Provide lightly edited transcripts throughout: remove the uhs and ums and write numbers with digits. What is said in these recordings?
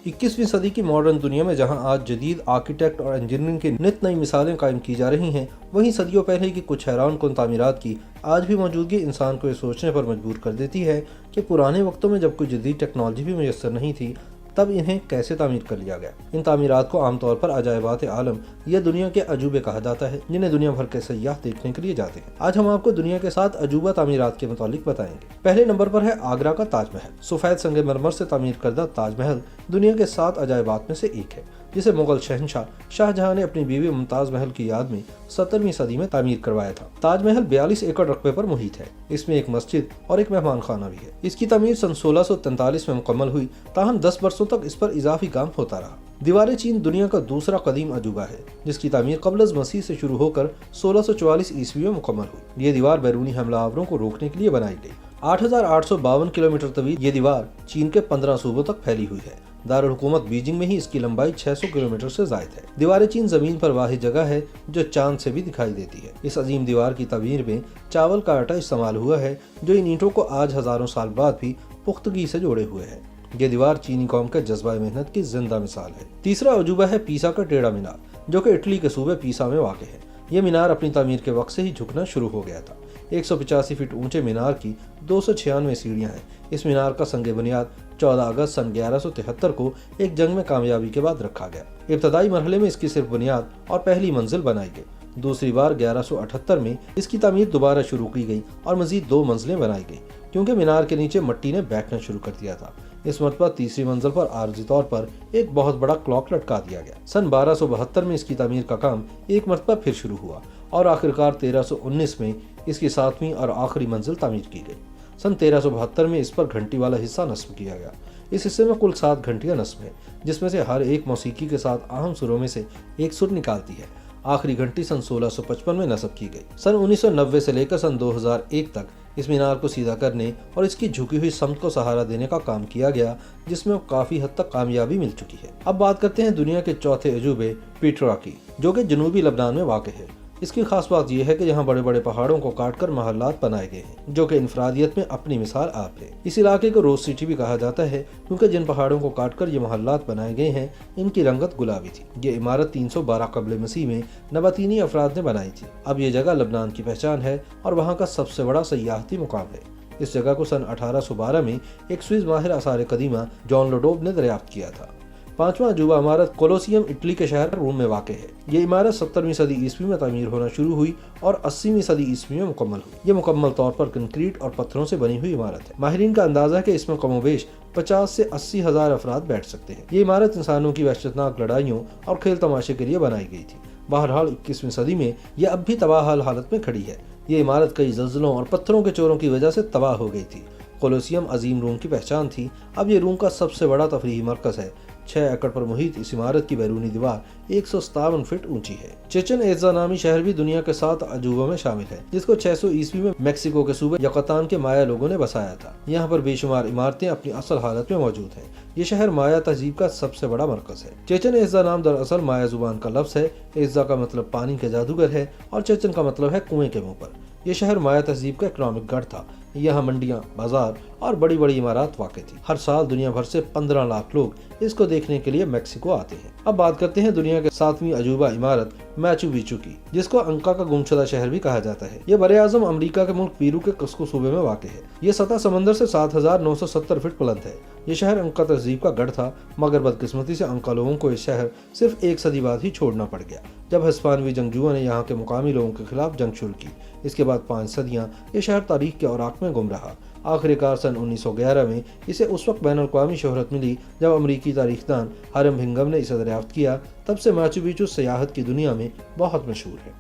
21वीं सदी की मॉडर्न दुनिया में जहां आज जदीद आर्किटेक्ट और इंजीनियरिंग की नित नई मिसालें कायम की जा रही हैं, वहीं सदियों पहले की कुछ हैरानकुन तामीरात की आज भी मौजूदगी इंसान को ये सोचने पर मजबूर कर देती है कि पुराने वक्तों में जब कोई जदीद टेक्नोलॉजी भी मुयस्सर नहीं थी, तब इन्हें कैसे तामीर कर लिया गया। इन तामीरात को आमतौर पर अजायबात आलम या दुनिया के अजूबे कहा जाता है, जिन्हें दुनिया भर के सयाह देखने के लिए जाते हैं। आज हम आपको दुनिया के 7 अजूबा तामीरात के मुतालिक बताएंगे। पहले नंबर पर है आगरा का ताजमहल। सफेद संगमरमर से तामीर करदा ताजमहल दुनिया के 7 अजायबात में से एक है, जिसे मुगल शहंशाह शाहजहां ने अपनी बीवी मुमताज महल की याद में 17वीं सदी में तामीर करवाया था। ताजमहल 42 एकड़ रकबे पर मुहित है। इसमें एक मस्जिद और एक मेहमान खाना भी है। इसकी तामीर सन 1643 में मुकम्मल हुई, ताहम 10 बरसों तक इस पर इजाफी काम होता रहा। दीवार चीन दुनिया का दूसरा कदीम अजूबा है, जिसकी तामीर क़ब्ल मसीह से शुरू होकर 1644 ईस्वी में मुकम्मल हुई। ये दीवार बैरूनी हमलावरों को रोकने के लिए बनाई गई। 8,852 किलोमीटर तवील ये दीवार चीन के 15 सूबों तक फैली हुई है। दारुल हुकूमत बीजिंग में ही इसकी लंबाई 600 किलोमीटर से ज़ायद है। दीवार चीन जमीन पर वाहिद जगह है जो चांद से भी दिखाई देती है। इस अजीम दीवार की तामीर में चावल का आटा इस्तेमाल हुआ है, जो इन ईंटों को आज हजारों साल बाद भी पुख्तगी से जोड़े हुए है। ये दीवार चीनी कौम के जज्बा मेहनत की जिंदा मिसाल है। तीसरा अजूबा है पीसा का टेढ़ा मीनार, जो कि इटली के सूबे पीसा में वाक़ है। ये मीनार अपनी तामीर के वक्त से ही झुकना शुरू हो गया था। 185 फीट ऊंचे मीनार की 296 सीढ़ियां हैं। इस मीनार का संग बुनियाद 14 अगस्त सन 1173 को एक जंग में कामयाबी के बाद रखा गया। इब्तदाई मरहले में इसकी सिर्फ बुनियाद और पहली मंजिल बनाई गई। दूसरी बार 1178 में इसकी तामीर दोबारा शुरू की गई और मजीद 2 मंजिलें बनाई गई, क्योंकि मीनार के नीचे मिट्टी ने बैठना शुरू कर दिया था। इस मरतबा तीसरी मंजिल पर आर्जी तौर पर एक बहुत बड़ा क्लॉक लटका दिया गया। सन 1272 में इसकी तामीर का काम एक मरतबा फिर शुरू हुआ और आखिरकार 1319 में इसकी 7वीं और आखिरी मंजिल तामीर की गई। सन 1372 में इस पर घंटी वाला हिस्सा नस्ब किया गया। इस हिस्से में कुल 7 घंटियां नस्ब है, जिसमें से हर एक मौसीकी के साथ अहम सुरों में से एक सुर निकालती है। आखिरी घंटी सन 1655 में नस्ब की गई। सन 1990 से लेकर सन 2001 तक इस मीनार को सीधा करने और इसकी झुकी हुई समत को सहारा देने का काम किया गया, जिसमें काफी हद तक कामयाबी मिल चुकी है। अब बात करते हैं दुनिया के चौथे अजूबे पीटरा की, जो कि जनूबी लबनान में वाक़ है। इसकी खास बात यह है कि यहाँ बड़े बड़े पहाड़ों को काटकर महल्लात बनाए गए हैं, जो कि इंफरादियत में अपनी मिसाल आप है। इस इलाके को रोज सिटी भी कहा जाता है, क्योंकि जिन पहाड़ों को काटकर ये महल्लात बनाए गए हैं, इनकी रंगत गुलाबी थी। ये इमारत 312 क़ब्ल मसीह में नबातीनी अफराद ने बनाई थी। अब ये जगह लबनान की पहचान है और वहाँ का सबसे बड़ा सयाहती मुकाम है। इस जगह को सन 1812 में एक स्विस माहिर आसार कदीमा जॉन लोडोब ने दरियाफ्त किया था। पांचवा अजूबा इमारत कोलोसियम इटली के शहर रोम में वाक़ है। ये इमारत 17वीं सदी ईस्वी में तामीर होना शुरू हुई और 80वीं सदी ईस्वी में मुकम्मल हुई। ये मुकम्मल तौर पर कंक्रीट और पत्थरों से बनी हुई इमारत है। माहिरीन का अंदाजा है कि इसमें कमोबेश 50 से 80 हज़ार अफराद बैठ सकते हैं। ये इमारत इंसानों की वहशतनाक लड़ाइयों और खेल तमाशे के लिए बनाई गई थी। बहरहाल 21वीं सदी में यह अब भी तबाह हालत में खड़ी है। ये इमारत कई ज़ल्ज़लों और पत्थरों के चोरों की वजह से तबाह हो गई थी। कोलोसियम अजीम रोम की पहचान थी। अब ये रोम का सबसे बड़ा तफरीही मरकज़ है। 6 एकड़ पर मुहित इस इमारत की बैरूनी दीवार 157 फीट ऊंची है। चेचन एज़ा नामी शहर भी दुनिया के 7 अजूबों में शामिल है, जिसको 600 ईस्वी में मेक्सिको के सूबे युकातान के माया लोगों ने बसाया था। यहाँ पर बेशुमार इमारतें अपनी असल हालत में मौजूद हैं। ये शहर माया तहजीब का सबसे बड़ा मरकज है। चेचन एज़ा नाम दरअसल माया जुबान का लफ्ज़ है। एज़ा का मतलब पानी के जादूगर है और चेचन का मतलब है कुएं के मुंह पर। यह शहर माया तहजीब का इकनॉमिक गढ़ था। यहाँ मंडियाँ, बाजार और बड़ी बड़ी इमारत वाक़ थी। हर साल दुनिया भर से 15 लाख लोग इसको देखने के लिए मेक्सिको आते हैं। अब बात करते हैं दुनिया के 7वीं अजूबा इमारत मैचू पिच्चू की, जिसको अंका का गुमशुदा शहर भी कहा जाता है। ये बरे आज़म अमरीका के मुल्क पेरू के कुस्को सूबे में वाक़ है। ये सतह समंदर से 7,970 फीट बुलंद है। ये शहर अंका तहजीब का गढ़ था, मगर बदकिस्मती से अंका लोगों को इस शहर सिर्फ 1 सदी बाद ही छोड़ना पड़ गया, जब हिस्पानवी जंगजुओं ने यहाँ के मुकामी लोगों के खिलाफ जंग शुरू की। इसके बाद 5 सदियाँ ये शहर तारीख के औराक में गुम रहा। आखिरकार सन 1911 में इसे उस वक्त बैन अल-अक़वामी शोहरत मिली जब अमरीकी तारीखदान हरम भिंगम ने इसे दरियाफ्त किया। तब से मैचू पिच्चू सियाहत की दुनिया में बहुत मशहूर है।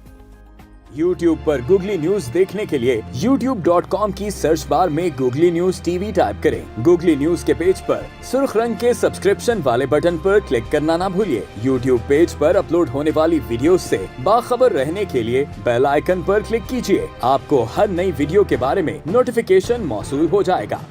YouTube पर गूगली न्यूज देखने के लिए youtube.com की सर्च बार में गूगली न्यूज टीवी टाइप करें। गूगली न्यूज के पेज पर सुर्ख रंग के सब्सक्रिप्शन वाले बटन पर क्लिक करना ना भूलिए। YouTube पेज पर अपलोड होने वाली वीडियोस से बाखबर रहने के लिए बेल आइकन पर क्लिक कीजिए। आपको हर नई वीडियो के बारे में नोटिफिकेशन मौसूल हो जाएगा।